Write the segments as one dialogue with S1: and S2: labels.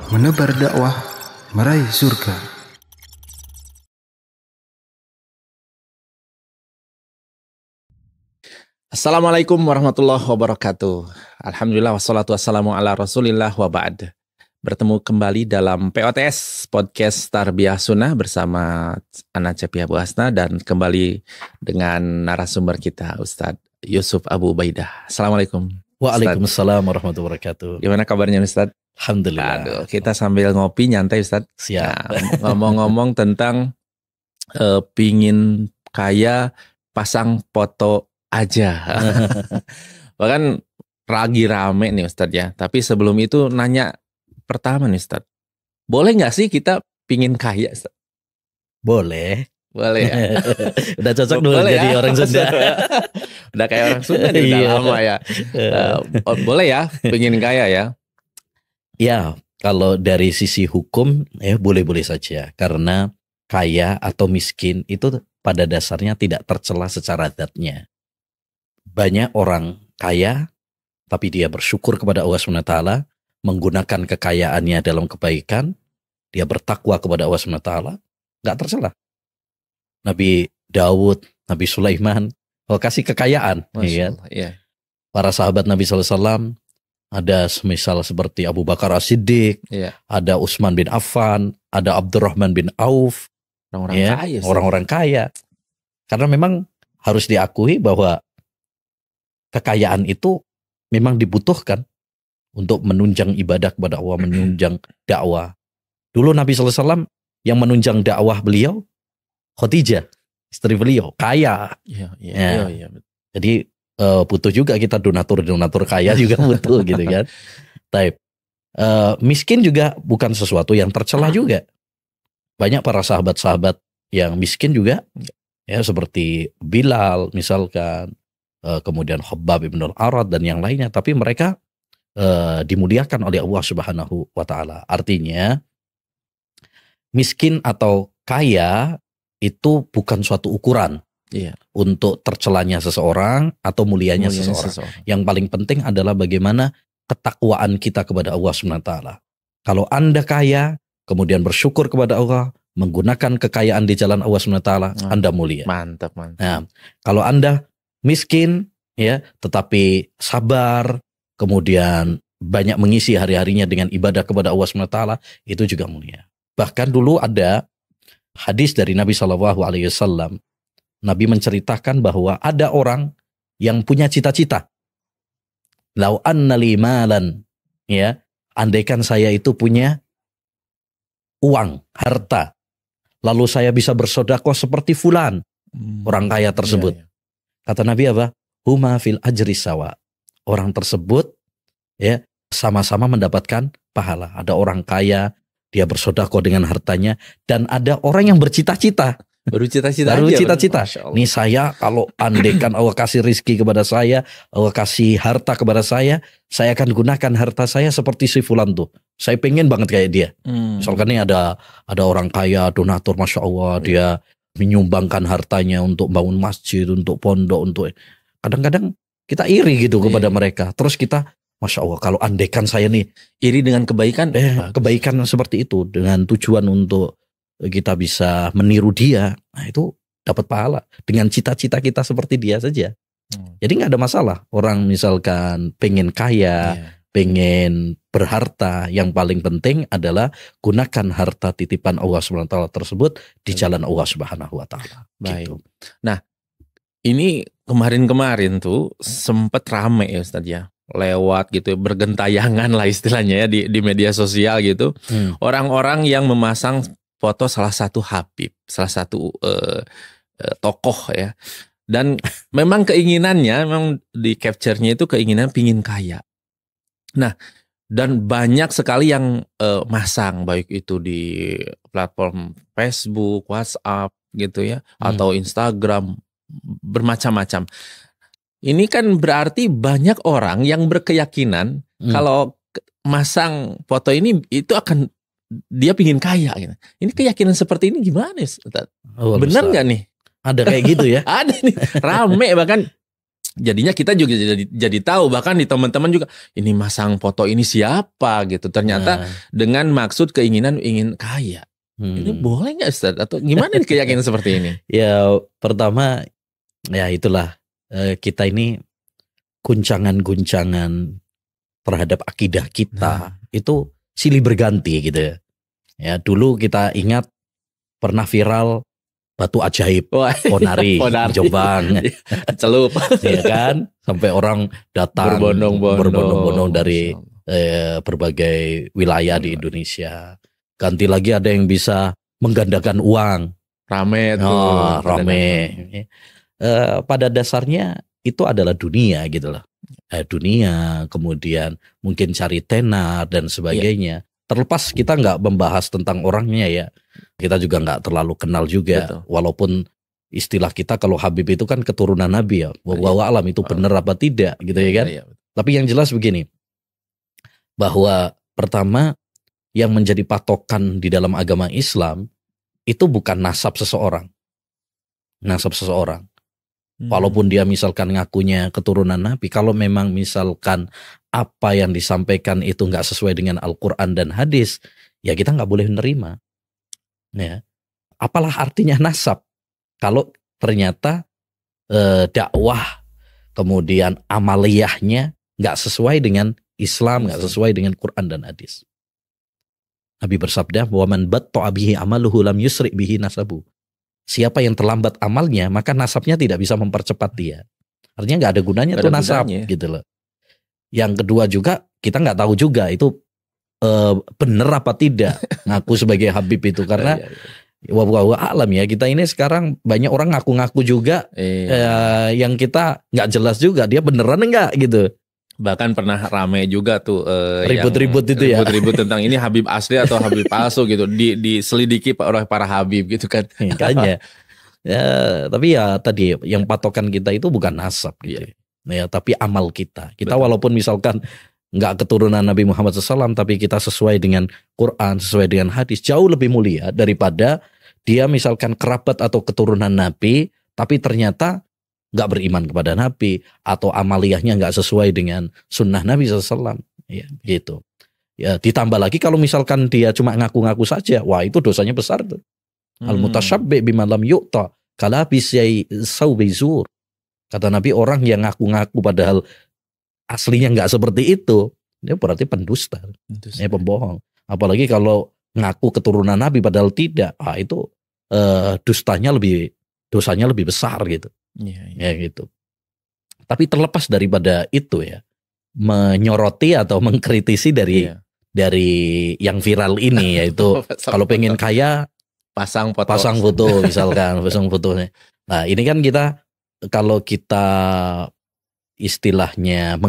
S1: menebar dakwah, meraih surga.
S2: Assalamualaikum warahmatullahi wabarakatuh. Alhamdulillah wassalatu wassalamu ala rasulillah wa ba'd. Bertemu kembali dalam POTS Podcast Tarbiyah Sunnah bersama Ana Cepi Abu Hasna dan kembali dengan narasumber kita Ustadz Yusuf Abu Ubaidah. Assalamualaikum.
S3: Waalaikumsalam warahmatullahi wabarakatuh.
S2: Gimana kabarnya Ustadz?
S3: Alhamdulillah.
S2: Aduh, kita sambil ngopi nyantai Ustadz.
S3: Siap.
S2: Nah, ngomong-ngomong tentang pingin kaya pasang foto aja. Bahkan lagi rame nih Ustadz ya. Tapi sebelum itu nanya pertama nih Ustadz, boleh nggak sih kita pingin kaya Ustadz?
S3: Boleh.
S2: Boleh ya?
S3: Udah cocok dulu jadi orang Sunda.
S2: Udah kayak orang Sunda nih, udah lama ya. Boleh ya pingin kaya ya?
S3: Ya, kalau dari sisi hukum ya boleh-boleh saja. Karena kaya atau miskin itu pada dasarnya tidak tercela secara zatnya. Banyak orang kaya tapi dia bersyukur kepada Allah SWT, menggunakan kekayaannya dalam kebaikan, dia bertakwa kepada Allah SWT, nggak tercela. Nabi Daud, Nabi Sulaiman, Allah kasih kekayaan. Ya. Para sahabat Nabi SAW, ada semisal seperti Abu Bakar As-Siddiq, ada Utsman bin Affan, ada Abdurrahman bin Auf, orang-orang kaya. Karena memang harus diakui bahwa kekayaan itu memang dibutuhkan untuk menunjang ibadah kepada Allah, menunjang dakwah. Dulu Nabi SAW yang menunjang dakwah beliau, Khadijah, istri beliau, kaya. Iya. Jadi butuh juga kita donatur kaya juga butuh gitu kan. Tapi miskin juga bukan sesuatu yang tercela juga. Banyak para sahabat-sahabat yang miskin juga, ya seperti Bilal misalkan, kemudian Khabbab ibn al-Arad dan yang lainnya. Tapi mereka dimuliakan oleh Allah Subhanahu wa Ta'ala. Artinya miskin atau kaya itu bukan suatu ukuran untuk tercelanya seseorang atau mulianya seseorang. Yang paling penting adalah bagaimana ketakwaan kita kepada Allah Subhanahu wa Ta'ala. Kalau Anda kaya kemudian bersyukur kepada Allah, menggunakan kekayaan di jalan Allah Subhanahu wa Ta'ala, Anda mulia.
S2: Mantap.
S3: Nah, kalau Anda miskin ya tetapi sabar, kemudian banyak mengisi hari-harinya dengan ibadah kepada Allah SWT, itu juga mulia. Bahkan dulu ada hadis dari Nabi SAW. Nabi menceritakan bahwa ada orang yang punya cita-cita. Lau anna li malan, ya, andaikan saya itu punya uang, harta, lalu saya bisa bersedekah seperti fulan, orang kaya tersebut. Kata Nabi apa? Huma fil ajri sawa. Orang tersebut ya sama-sama mendapatkan pahala. Ada orang kaya, dia bersedekah dengan hartanya, dan ada orang yang bercita-cita. Baru cita-cita. Nih saya kalau andaikan Allah kasih rizki kepada saya, Allah kasih harta kepada saya akan gunakan harta saya seperti si fulan tuh. Saya pengen banget kayak dia. Misalkan nih ada orang kaya, donatur, masya Allah, dia menyumbangkan hartanya untuk bangun masjid, untuk pondok, untuk kadang-kadang kita iri gitu kepada mereka. Terus kita, masya Allah, kalau andaikan saya nih
S2: iri dengan kebaikan,
S3: kebaikan seperti itu dengan tujuan untuk kita bisa meniru dia, nah itu dapat pahala dengan cita-cita kita seperti dia saja. Jadi nggak ada masalah orang misalkan pengen kaya, pengen berharta, yang paling penting adalah gunakan harta titipan Allah SWT tersebut di jalan Allah Subhanahu wa Ta'ala.
S2: Baik. Gitu. Nah, ini kemarin tuh sempet rame ya Ustadz ya, lewat gitu, bergentayangan lah istilahnya ya di media sosial gitu. Orang-orang yang memasang foto salah satu Habib, salah satu tokoh ya. Dan memang keinginannya, memang di capture-nya itu keinginan pingin kaya. Nah, dan banyak sekali yang masang, baik itu di platform Facebook, WhatsApp gitu ya, atau Instagram, bermacam-macam. Ini kan berarti banyak orang yang berkeyakinan kalau masang foto ini itu akan dia pingin kaya gitu. Ini keyakinan seperti ini gimana Ustaz? Benar nggak nih?
S3: Ada kayak gitu ya?
S2: Ada nih, rame bahkan Jadinya kita juga jadi tahu, bahkan di teman-teman juga, ini masang foto ini siapa gitu. Ternyata dengan maksud keinginan ingin kaya. Ini boleh nggak Ustaz? Atau gimana nih keyakinan seperti ini?
S3: Ya pertama ya itulah kita ini guncangan-guncangan terhadap akidah kita itu silih berganti gitu ya. Ya dulu kita ingat pernah viral batu ajaib Ponari di Jombang,
S2: celup,
S3: ya kan, sampai orang datang berbondong-bondong dari berbagai wilayah di Indonesia. Ganti lagi ada yang bisa menggandakan uang,
S2: rame tuh,
S3: rame. Pada dasarnya itu adalah dunia gitu loh, dunia, kemudian mungkin cari tenar dan sebagainya. Terlepas kita nggak membahas tentang orangnya ya. Kita juga nggak terlalu kenal juga. Betul. Walaupun istilah kita kalau Habib itu kan keturunan Nabi ya. Wallahu alam itu benar apa tidak gitu ya kan. Iya. Tapi yang jelas begini. Bahwa pertama yang menjadi patokan di dalam agama Islam itu bukan nasab seseorang. Nasab seseorang. Walaupun dia misalkan ngakunya keturunan Nabi. Kalau memang misalkan apa yang disampaikan itu nggak sesuai dengan Al-Quran dan hadis. Ya kita nggak boleh menerima. Ya, apalah artinya nasab kalau ternyata dakwah kemudian amaliyahnya nggak sesuai dengan Islam, nggak sesuai dengan Quran dan hadis. Nabi bersabda, "Wa man batta'a bihi amaluhu lam yusri' bihi nasabu." Siapa yang terlambat amalnya, maka nasabnya tidak bisa mempercepat dia. Artinya nggak ada gunanya tuh nasab, gitu loh. Yang kedua juga kita nggak tahu juga itu bener apa tidak ngaku sebagai Habib itu, karena wallahu alam ya, kita ini sekarang banyak orang ngaku-ngaku juga yang kita nggak jelas juga dia beneran enggak gitu.
S2: Bahkan pernah rame juga tuh
S3: ribut-ribut itu ya,
S2: ribut-ribut tentang ini Habib asli atau Habib palsu gitu, diselidiki oleh para Habib gitu kan.
S3: Makanya ya, tapi ya tadi yang patokan kita itu bukan nasab gitu. Ya, tapi amal kita. Kita betul. Walaupun misalkan nggak keturunan Nabi Muhammad SAW, tapi kita sesuai dengan Quran, sesuai dengan hadis, jauh lebih mulia daripada dia misalkan kerabat atau keturunan Nabi, tapi ternyata nggak beriman kepada Nabi, atau amaliyahnya nggak sesuai dengan sunnah Nabi SAW. Ya, gitu. Ya, ditambah lagi kalau misalkan dia cuma ngaku-ngaku saja, wah itu dosanya besar tuh. Al-mutasyabbi bima lam yu'ta kalabisi saubi zur. Kata Nabi, orang yang ngaku-ngaku padahal aslinya nggak seperti itu, dia berarti pendusta. Pembohong. Apalagi kalau ngaku keturunan Nabi padahal tidak, itu dosanya lebih besar gitu. Ya gitu. Tapi terlepas daripada itu ya, menyoroti atau mengkritisi dari yang viral ini, yaitu kalau pengen kaya
S2: pasang
S3: foto misalkan, pasang fotonya. Nah ini kan kita, kalau kita istilahnya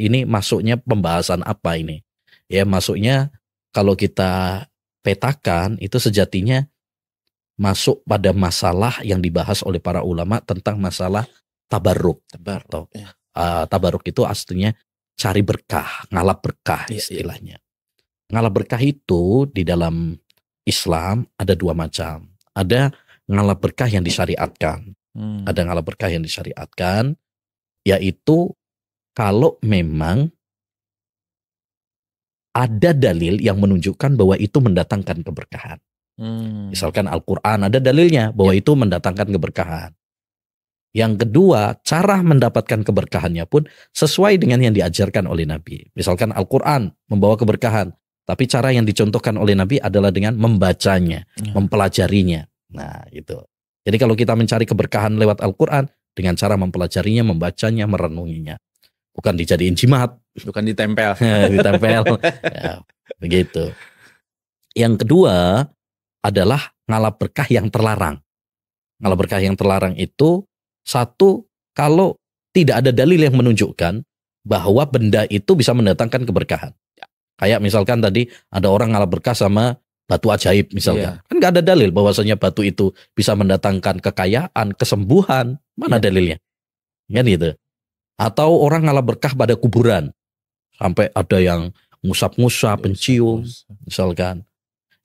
S3: ini masuknya pembahasan apa ini? Ya masuknya kalau kita petakan itu sejatinya masuk pada masalah yang dibahas oleh para ulama tentang masalah tabarruk. Tabarruk itu aslinya cari berkah, ngalap berkah istilahnya. Ngalap berkah itu di dalam Islam ada dua macam. Ada ngalap berkah yang disyariatkan. Ada ngalap berkah yang disyariatkan, yaitu kalau memang ada dalil yang menunjukkan bahwa itu mendatangkan keberkahan. Misalkan Al-Quran ada dalilnya bahwa itu mendatangkan keberkahan. Yang kedua, cara mendapatkan keberkahannya pun sesuai dengan yang diajarkan oleh Nabi. Misalkan Al-Quran membawa keberkahan, tapi cara yang dicontohkan oleh Nabi adalah dengan membacanya, mempelajarinya. Nah itu. Jadi kalau kita mencari keberkahan lewat Al-Quran, dengan cara mempelajarinya, membacanya, merenunginya. Bukan dijadiin jimat.
S2: Bukan ditempel.
S3: Ditempel. Ya, begitu. Yang kedua adalah ngalap berkah yang terlarang. Ngalap berkah yang terlarang itu, satu, kalau tidak ada dalil yang menunjukkan bahwa benda itu bisa mendatangkan keberkahan. Kayak misalkan tadi ada orang ngalap berkah sama batu ajaib misalkan. Kan gak ada dalil bahwasanya batu itu bisa mendatangkan kekayaan, kesembuhan. Mana dalilnya? Kan gitu. Atau orang ngalap berkah pada kuburan. Sampai ada yang ngusap-ngusap, pencium misalkan.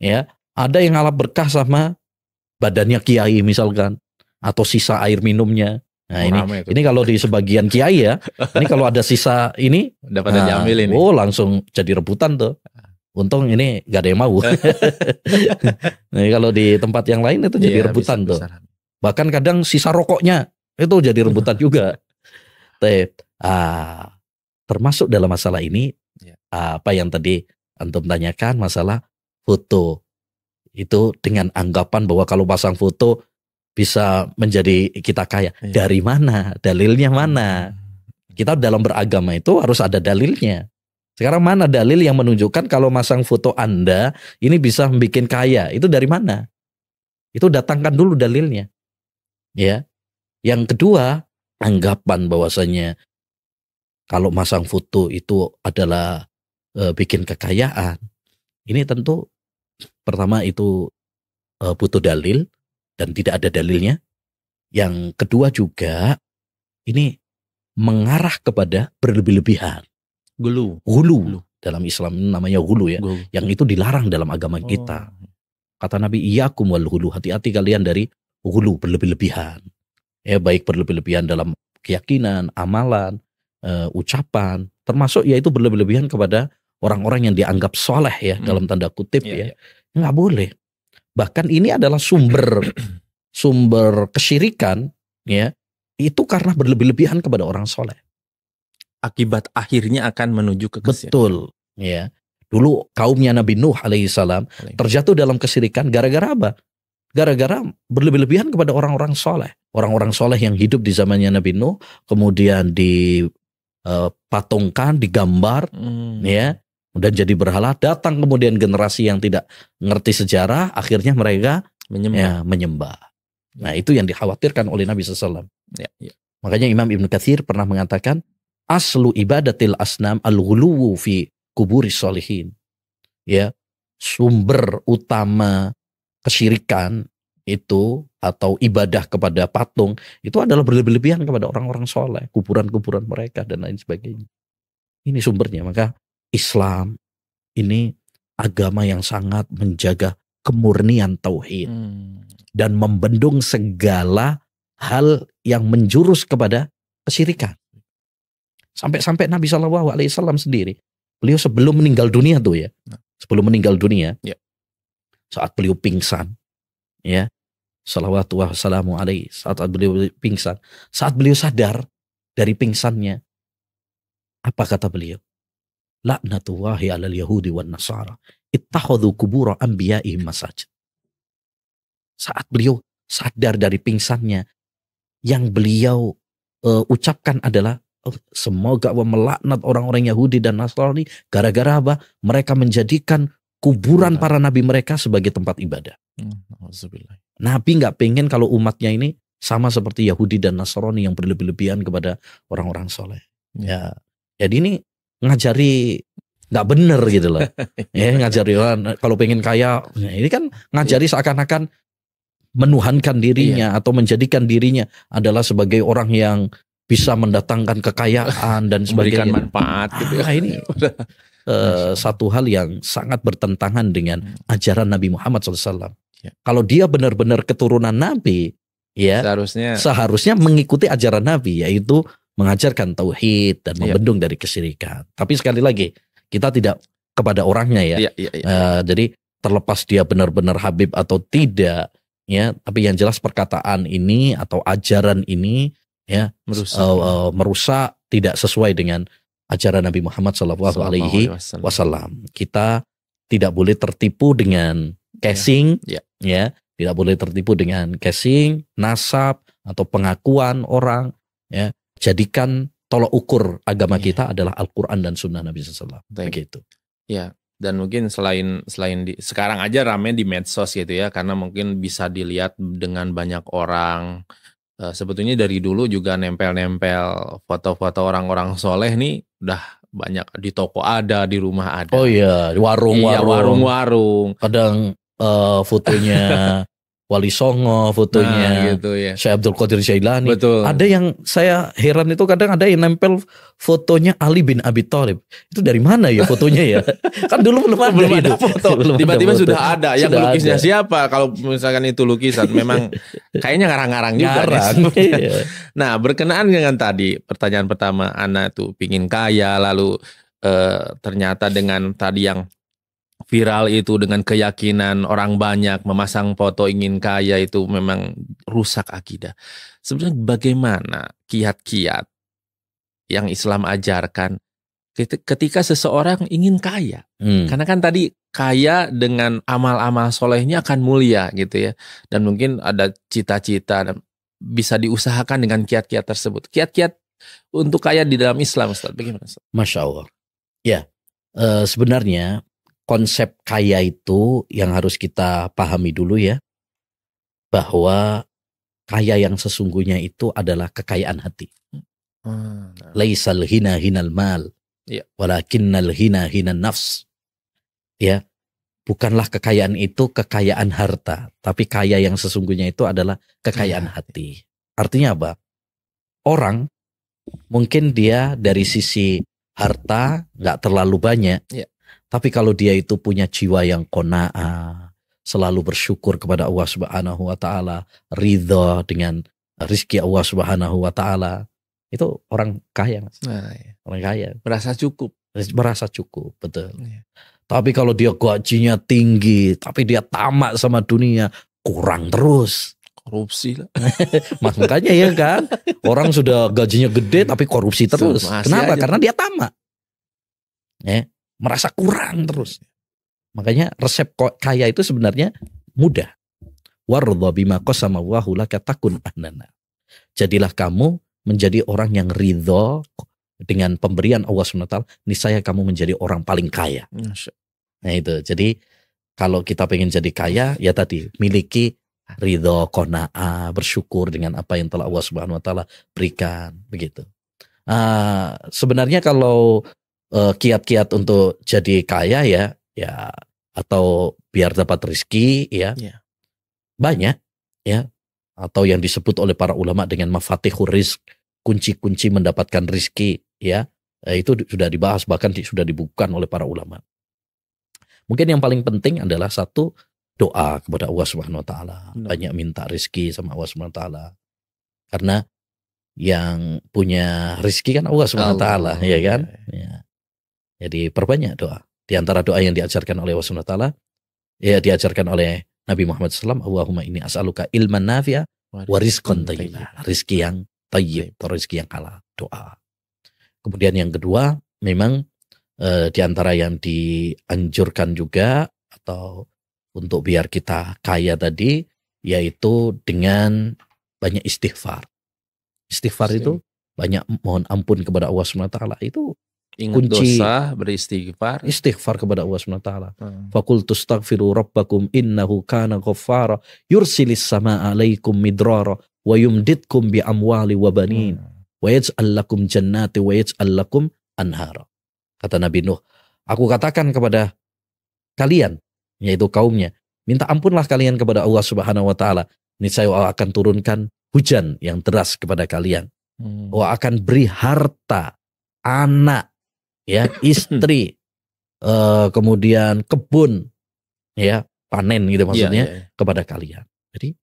S3: Ya, ada yang ngalap berkah sama badannya kiai misalkan, atau sisa air minumnya. Nah
S2: Ramai itu.
S3: ini kalau di sebagian kiai ya, ini kalau ada sisa ini,
S2: Udah pada jamil ini.
S3: oh langsung jadi rebutan tuh. Untung ini gak ada yang mau. Nah, kalau di tempat yang lain itu jadi
S2: Iya,
S3: rebutan tuh.
S2: bisa.
S3: Bahkan kadang sisa rokoknya itu jadi rebutan juga. Termasuk dalam masalah ini,
S2: Ya.
S3: apa yang tadi antum tanyakan masalah foto. Itu dengan anggapan bahwa kalau pasang foto bisa menjadi kita kaya.
S2: Ya.
S3: Dari mana? Dalilnya mana? Kita dalam beragama itu harus ada dalilnya. Sekarang mana dalil yang menunjukkan kalau masang foto Anda ini bisa bikin kaya? Itu dari mana? Itu datangkan dulu dalilnya. Ya. Yang kedua, anggapan bahwasanya kalau masang foto itu adalah bikin kekayaan. Ini tentu pertama itu butuh dalil dan tidak ada dalilnya. Yang kedua juga ini mengarah kepada berlebih-lebihan. Gulu. Dalam Islam namanya gulu ya.
S2: Gulu.
S3: Yang itu dilarang dalam agama kita. Kata Nabi, iyyakum wal gulu, hati-hati kalian dari gulu, berlebih-lebihan. Ya, baik berlebih-lebihan dalam keyakinan, amalan, ucapan, termasuk yaitu berlebih-lebihan kepada orang-orang yang dianggap soleh ya, dalam tanda kutip ya. Nggak boleh. Bahkan ini adalah sumber kesyirikan ya. Itu karena berlebih-lebihan kepada orang soleh.
S2: Akibat akhirnya akan menuju ke kesyirikan.
S3: Betul, ya. Dulu kaumnya Nabi Nuh alaihissalam terjatuh dalam kesyirikan gara-gara apa? Gara-gara berlebih-lebihan kepada orang-orang soleh. Orang-orang soleh yang hidup di zamannya Nabi Nuh kemudian dipatungkan, digambar, ya, dan jadi berhala. Datang kemudian generasi yang tidak ngerti sejarah, akhirnya mereka menyembah. Nah, itu yang dikhawatirkan oleh Nabi SAW.
S2: Ya.
S3: Makanya Imam Ibn Katsir pernah mengatakan, aslu ibadatil asnam al-ghuluwu fi kuburis sholihin. Ya, sumber utama kesyirikan itu atau ibadah kepada patung itu adalah berlebih-lebihan kepada orang-orang soleh, kuburan-kuburan mereka dan lain sebagainya. Ini sumbernya. Maka Islam ini agama yang sangat menjaga kemurnian tauhid dan membendung segala hal yang menjurus kepada kesyirikan. Sampai-sampai Nabi SAW sendiri, beliau sebelum meninggal dunia tuh ya, saat beliau pingsan, ya, salawatu wassalamu alaihi, saat beliau pingsan, saat beliau sadar dari pingsannya, apa kata beliau? Laknatullahi alal yahudi wan nasara, ittakhadhu qubura anbiya'ihim masajid. Saat beliau sadar dari pingsannya, yang beliau ucapkan adalah, semoga Allah melaknat orang-orang Yahudi dan Nasrani gara-gara apa? Mereka menjadikan kuburan para nabi mereka sebagai tempat ibadah. Nabi nggak pengen kalau umatnya ini sama seperti Yahudi dan Nasrani yang berlebih-lebihan kepada orang-orang soleh. Ya, jadi ini ngajari nggak bener gitu loh. Ya, ngajari kalau pengen kaya, ini kan ngajari seakan-akan menuhankan dirinya atau menjadikan dirinya adalah sebagai orang yang bisa mendatangkan kekayaan dan sebagainya.
S2: Memberikan manfaat gitu ya.
S3: Nah, ini satu hal yang sangat bertentangan dengan ajaran Nabi Muhammad SAW.
S2: Ya.
S3: Kalau dia benar-benar keturunan Nabi, ya seharusnya mengikuti ajaran Nabi, yaitu mengajarkan tauhid dan membendung dari kesyirikan. Tapi sekali lagi, kita tidak kepada orangnya ya. Jadi terlepas dia benar-benar Habib atau tidak, ya, tapi yang jelas perkataan ini atau ajaran ini ya merusak, tidak sesuai dengan ajaran Nabi Muhammad SAW. Kita tidak boleh tertipu dengan casing, ya, tidak boleh tertipu dengan casing, nasab atau pengakuan orang. Ya, jadikan tolok ukur agama kita adalah Al-Quran dan Sunnah Nabi SAW. Begitu.
S2: Ya. Dan mungkin selain sekarang aja rame di medsos gitu ya, karena mungkin bisa dilihat dengan banyak orang. Sebetulnya dari dulu juga nempel-nempel foto-foto orang-orang soleh nih udah banyak di toko ada, di rumah ada.
S3: Oh iya, warung-warung.
S2: Warung-warung.
S3: Kadang fotonya Wali Songo fotonya,
S2: gitu ya.
S3: Syekh Abdul Qadir Jailani.
S2: Betul.
S3: Ada yang saya heran itu kadang ada yang nempel fotonya Ali bin Abi Thalib. Itu dari mana ya fotonya ya? Kan dulu belum ada
S2: foto.
S3: Belum ada
S2: Tiba-tiba
S3: foto.
S2: sudah ada. Yang
S3: Sudah
S2: lukisnya
S3: ada.
S2: siapa? Kalau misalkan itu lukisan, memang kayaknya ngarang-ngarang juga.
S3: Ngarang. Iya.
S2: Nah, berkenaan dengan tadi pertanyaan pertama, Ana tuh pingin kaya, lalu ternyata dengan tadi yang viral itu dengan keyakinan orang banyak memasang foto ingin kaya itu memang rusak akidah. Sebenarnya bagaimana kiat-kiat yang Islam ajarkan ketika seseorang ingin kaya? Karena kan tadi kaya dengan amal-amal solehnya akan mulia gitu ya. Dan mungkin ada cita-cita dan bisa diusahakan dengan kiat-kiat tersebut. Kiat-kiat untuk kaya di dalam Islam, Ustaz, bagaimana, Ustaz?
S3: Masya Allah. Ya, sebenarnya konsep kaya itu yang harus kita pahami dulu ya, bahwa kaya yang sesungguhnya itu adalah kekayaan hati. Laisal hina hinal mal, walakinnal hina hinan nafs. Ya, bukanlah kekayaan itu kekayaan harta, tapi kaya yang sesungguhnya itu adalah kekayaan hati. Artinya apa? Orang mungkin dia dari sisi harta nggak terlalu banyak. Tapi kalau dia itu punya jiwa yang qanaah, selalu bersyukur kepada Allah Subhanahu wa taala, ridha dengan rizki Allah Subhanahu wa taala, itu orang kaya, Mas. Orang kaya.
S2: Merasa cukup.
S3: Merasa cukup, betul. Tapi kalau dia gajinya tinggi, tapi dia tamak sama dunia, kurang terus.
S2: Korupsi lah.
S3: Makanya ya kan, orang sudah gajinya gede tapi korupsi terus. Kenapa? Karena dia tamak. Merasa kurang terus. Makanya resep kaya itu sebenarnya mudah. Wardha bima qasama Allahu laka takun ahnana. Jadilah kamu menjadi orang yang ridho dengan pemberian Allah SWT, niscaya kamu menjadi orang paling kaya. Nah itu. Jadi kalau kita pengen jadi kaya, ya tadi miliki ridho, qanaah, bersyukur dengan apa yang telah Allah Subhanahu wa taala berikan, begitu. Sebenarnya kalau kiat-kiat untuk jadi kaya ya atau biar dapat rezeki ya. Banyak ya, atau yang disebut oleh para ulama dengan mafatihur rizq, kunci-kunci mendapatkan rezeki ya. Itu sudah dibahas, bahkan sudah dibukukan oleh para ulama. Mungkin yang paling penting adalah satu, doa kepada Allah Subhanahu wa taala. Banyak minta rezeki sama Allah Subhanahu wa taala. Karena yang punya rezeki kan Allah Subhanahu wa taala, ya kan? Ya. Jadi perbanyak doa. Di antara doa yang diajarkan oleh Allah Subhanahu wa taala, ya diajarkan oleh Nabi Muhammad SAW, Allahumma inni as'aluka ilman nafi'a wa rizqan thayyiba. Rizki yang thayyib atau rizki yang halal, doa. Kemudian yang kedua, memang di antara yang dianjurkan juga atau untuk biar kita kaya tadi, yaitu dengan banyak istighfar. Istighfar itu banyak mohon ampun kepada Allah SWT, itu
S2: ingat
S3: kunci
S2: dosa, beristighfar.
S3: Istighfar kepada Allah SWT. Faqultu astaghfiru rabbakum innahu kana ghaffara yursilis samaa alaikum midrara wa yumditkum bi amwali wa banin wa yaj'al lakum jannati wa yaj'al lakum anhara. Kata Nabi Nuh, aku katakan kepada kalian, yaitu kaumnya, minta ampunlah kalian kepada Allah Subhanahu wa taala, niscaya Allah akan turunkan hujan yang deras kepada kalian. Allah akan beri harta, anak, ya, istri, kemudian kebun, ya, panen gitu maksudnya, kepada kalian. Jadi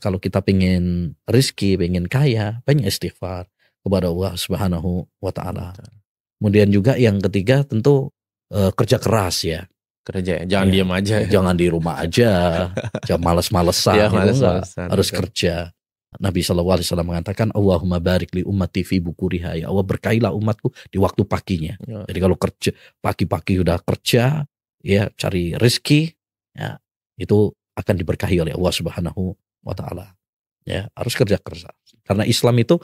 S3: kalau kita pengen rizki, pengen kaya, banyak istighfar kepada Allah Subhanahu wa taala. Kemudian juga yang ketiga tentu kerja keras ya.
S2: Kerja, jangan diam aja.
S3: Jangan di rumah aja, jangan males-malesan, harus kerja. Nabi SAW mengatakan, Allahumma barik li ummati fi bukuriha, ya Allah berkailah umatku di waktu paginya. Jadi kalau kerja pagi-pagi udah kerja, ya cari rezeki, ya itu akan diberkahi oleh Allah Subhanahu wa taala. Ya, harus kerja keras. Karena Islam itu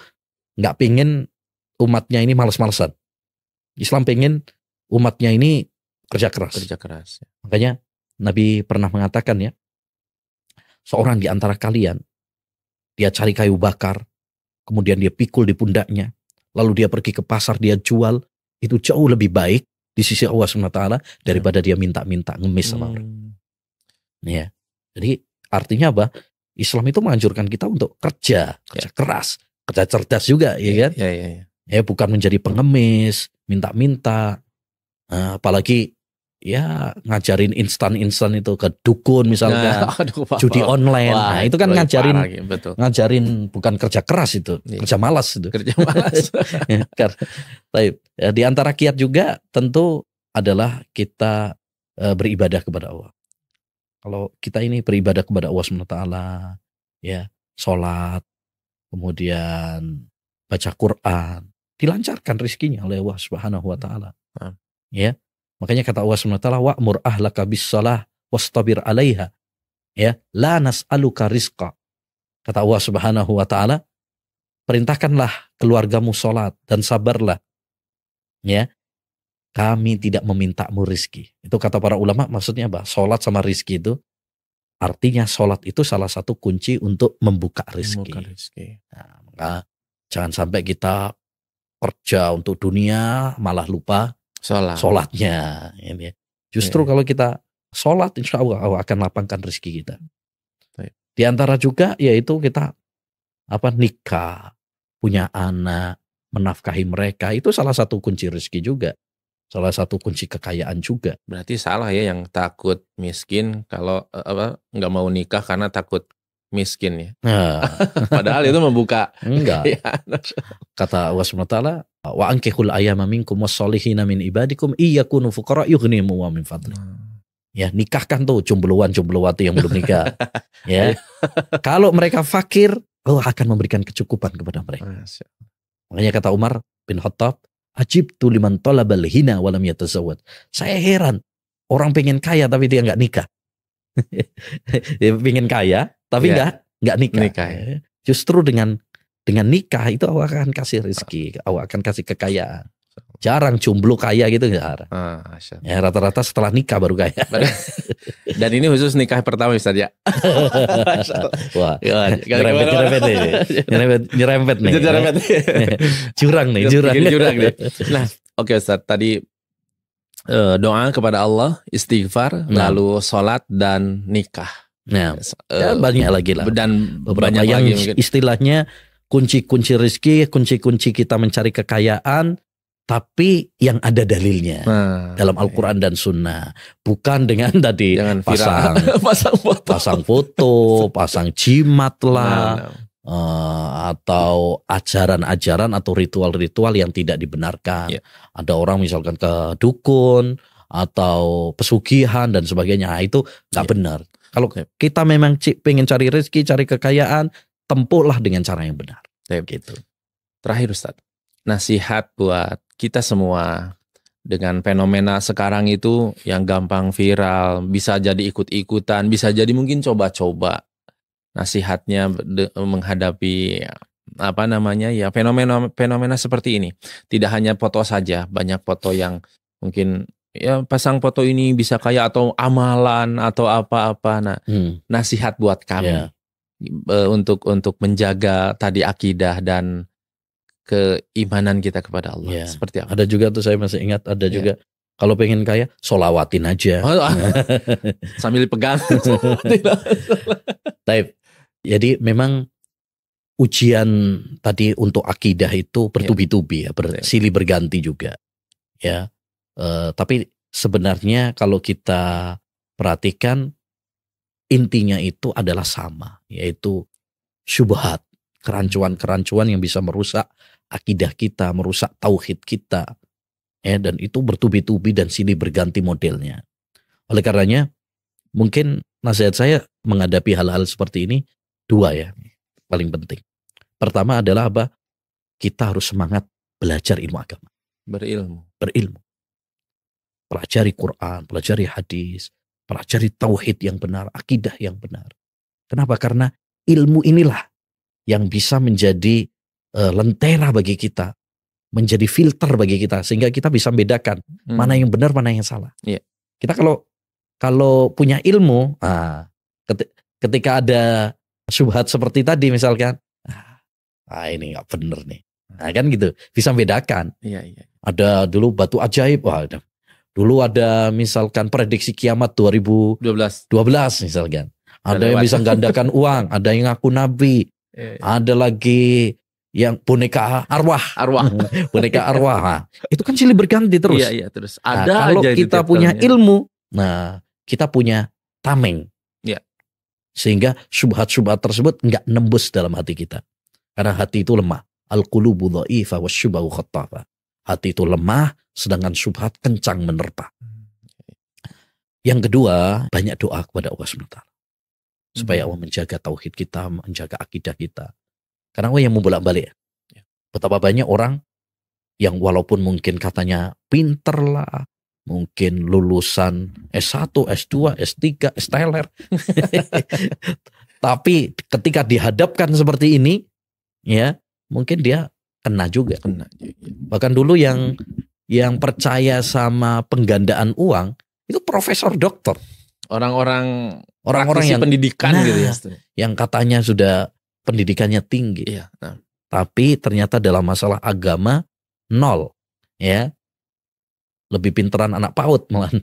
S3: nggak pengen umatnya ini malas-malesan. Islam pengen umatnya ini kerja keras.
S2: Kerja keras.
S3: Makanya Nabi pernah mengatakan ya, seorang di antara kalian, dia cari kayu bakar, kemudian dia pikul di pundaknya, lalu dia pergi ke pasar, dia jual, itu jauh lebih baik di sisi Allah SWT daripada dia minta-minta ngemis sama orang. Ya. Jadi Artinya apa? Islam itu menganjurkan kita untuk kerja keras, kerja cerdas juga, ya kan? Ya, bukan menjadi pengemis, minta-minta. Nah, apalagi ya ngajarin instan itu ke dukun misalkan, judi online. Nah, itu kan ngajarin bukan kerja keras itu, kerja malas itu. Ya, di antara kiat juga tentu adalah kita beribadah kepada Allah. Kalau kita ini beribadah kepada Allah SWT, ya, sholat, kemudian baca Quran, dilancarkan rezekinya oleh Allah Subhanahu wa taala. Ya. Makanya kata Allah Subhanahu wa taala, wa'mur ahlaka bis-shalah wastabir 'alaiha. Ya, la nas'aluka rizqa. Kata Allah Subhanahu wa taala, perintahkanlah keluargamu salat dan sabarlah. Ya. Kami tidak memintamu rizki. Itu kata para ulama, maksudnya apa? Salat sama rizki itu artinya salat itu salah satu kunci untuk membuka rizki. Nah, maka jangan sampai kita kerja untuk dunia malah lupa sholatnya. Justru kalau kita sholat, insya Allah akan lapangkan rezeki kita. Di antara juga yaitu kita nikah, punya anak, menafkahi mereka, itu salah satu kunci rezeki juga. Salah satu kunci kekayaan juga.
S2: Berarti salah ya yang takut miskin kalau nggak mau nikah karena takut miskin ya.
S3: Nah.
S2: Padahal itu membuka.
S3: Enggak. Kata Allah SWT, wa ankihul ayyama minkum wassolihina min ibadikum iyakunu fuqara yughnihim wa min fadli. Ya, nikahkan tuh jombloan-jomblowati yang belum nikah. Ya. Kalau mereka fakir, Allah akan memberikan kecukupan kepada mereka. Makanya kata Umar bin Khattab, ajibtu liman talabal hina wa lam yatazawwad. Saya heran, orang pengen kaya tapi dia enggak nikah. Dia pengen kaya tapi enggak nikah. Ya. Justru dengan nikah itu Allah akan kasih rezeki, Allah akan kasih kekayaan. Jarang jomblo kaya gitu enggak. Ya, rata-rata setelah nikah baru kaya.
S2: Dan ini khusus nikah pertama Ustaz ya.
S3: Wah, nyerempet nih. Jurang nih. Nah, oke Ustaz, tadi doa kepada Allah, istighfar, lalu sholat dan nikah. Nah, banyak lagi lah.
S2: Dan
S3: banyak yang lagi istilahnya kunci-kunci rezeki, kunci-kunci kita mencari kekayaan, tapi yang ada dalilnya dalam Al-Quran dan Sunnah, bukan dengan tadi pasang foto, pasang jimat lah, atau ajaran-ajaran atau ritual-ritual yang tidak dibenarkan. Ada orang misalkan ke dukun atau pesugihan dan sebagainya, itu nggak benar. Kalau kita memang pengen cari rezeki, cari kekayaan, tempuhlah dengan cara yang benar. Gitu.
S2: Terakhir Ustaz, nasihat buat kita semua dengan fenomena sekarang itu yang gampang viral, bisa jadi ikut-ikutan, bisa jadi mungkin coba-coba. Nasihatnya menghadapi fenomena seperti ini. Tidak hanya foto saja, banyak foto yang mungkin ya pasang foto ini bisa kaya atau amalan atau apa-apa. Nah, nasihat buat kami untuk menjaga tadi akidah dan keimanan kita kepada Allah. Seperti apa?
S3: Ada juga tuh, saya masih ingat, ada juga kalau pengen kaya sholawatin aja.
S2: Sambil pegang.
S3: Jadi memang ujian tadi untuk akidah itu bertubi-tubi ya, silih berganti juga. Ya. Tapi sebenarnya kalau kita perhatikan intinya itu adalah sama, yaitu syubhat, kerancuan-kerancuan yang bisa merusak akidah kita, merusak tauhid kita. Dan itu bertubi-tubi dan silih berganti modelnya. Oleh karenanya, mungkin nasihat saya menghadapi hal-hal seperti ini, dua ya, paling penting. Pertama adalah apa? Kita harus semangat belajar ilmu agama.
S2: Berilmu.
S3: Pelajari Quran, pelajari hadis, pelajari tauhid yang benar, akidah yang benar. Kenapa? Karena ilmu inilah yang bisa menjadi lentera bagi kita, menjadi filter bagi kita, sehingga kita bisa membedakan mana yang benar, mana yang salah. Kita kalau punya ilmu, ketika ada syubhat seperti tadi misalkan, ini nggak benar nih, kan gitu, bisa membedakan. Ada dulu batu ajaib, dulu ada misalkan prediksi kiamat 2012 misalkan. Ada yang bisa gandakan uang, ada yang ngaku nabi, ada lagi yang boneka arwah. Boneka arwah. Nah, itu kan silih berganti terus.
S2: Iya, terus. Ada
S3: nah, kalau
S2: aja
S3: kita punya ilmu, nah kita punya tameng.
S2: Iya.
S3: Sehingga syubhat-syubhat tersebut enggak nembus dalam hati kita. Karena hati itu lemah. Al-qulubu dha'ifa wasyubahu khattafa. Hati itu lemah, sedangkan syubhat kencang menerpa. Yang kedua, banyak doa kepada Allah SWT. Supaya Allah menjaga tauhid kita, menjaga akidah kita. Karena Allah yang membolak-balik. Betapa banyak orang yang walaupun mungkin katanya pinter lah, mungkin lulusan S1, S2, S3, S-teler. Tapi ketika dihadapkan seperti ini, ya mungkin dia kena juga. Bahkan dulu yang percaya sama penggandaan uang, itu profesor doktor.
S2: Orang-orang
S3: yang
S2: pendidikan gitu ya.
S3: Yang katanya sudah pendidikannya tinggi.
S2: Iya.
S3: Tapi ternyata dalam masalah agama, nol. Ya. Lebih pinteran anak PAUD malah.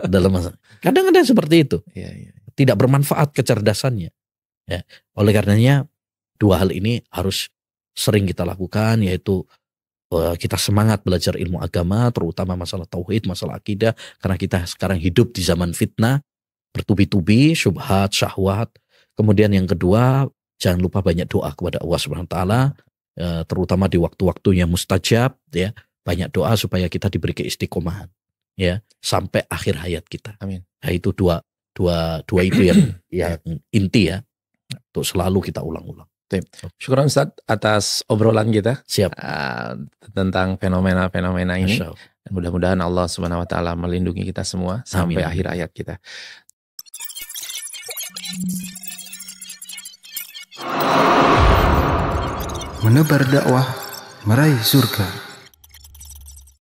S3: Dalam masalah. Kadang-kadang seperti itu.
S2: Iya.
S3: Tidak bermanfaat kecerdasannya. Ya. Oleh karenanya, dua hal ini harus sering kita lakukan, yaitu kita semangat belajar ilmu agama, terutama masalah tauhid, masalah akidah, karena kita sekarang hidup di zaman fitnah, bertubi-tubi, syubhat, syahwat. Kemudian yang kedua, jangan lupa banyak doa kepada Allah SWT, terutama di waktu-waktunya mustajab, ya. Banyak doa supaya kita diberi keistiqomahan, ya, sampai akhir hayat kita.
S2: Amin.
S3: Nah, itu dua itu yang inti ya, untuk selalu kita ulang-ulang.
S2: Syukur Ustaz atas obrolan kita.
S3: Siap.
S2: Tentang fenomena-fenomena ini.
S3: Dan
S2: mudah-mudahan Allah Subhanahu wa taala melindungi kita semua sampai akhir hayat kita.
S1: Menebar dakwah, meraih surga.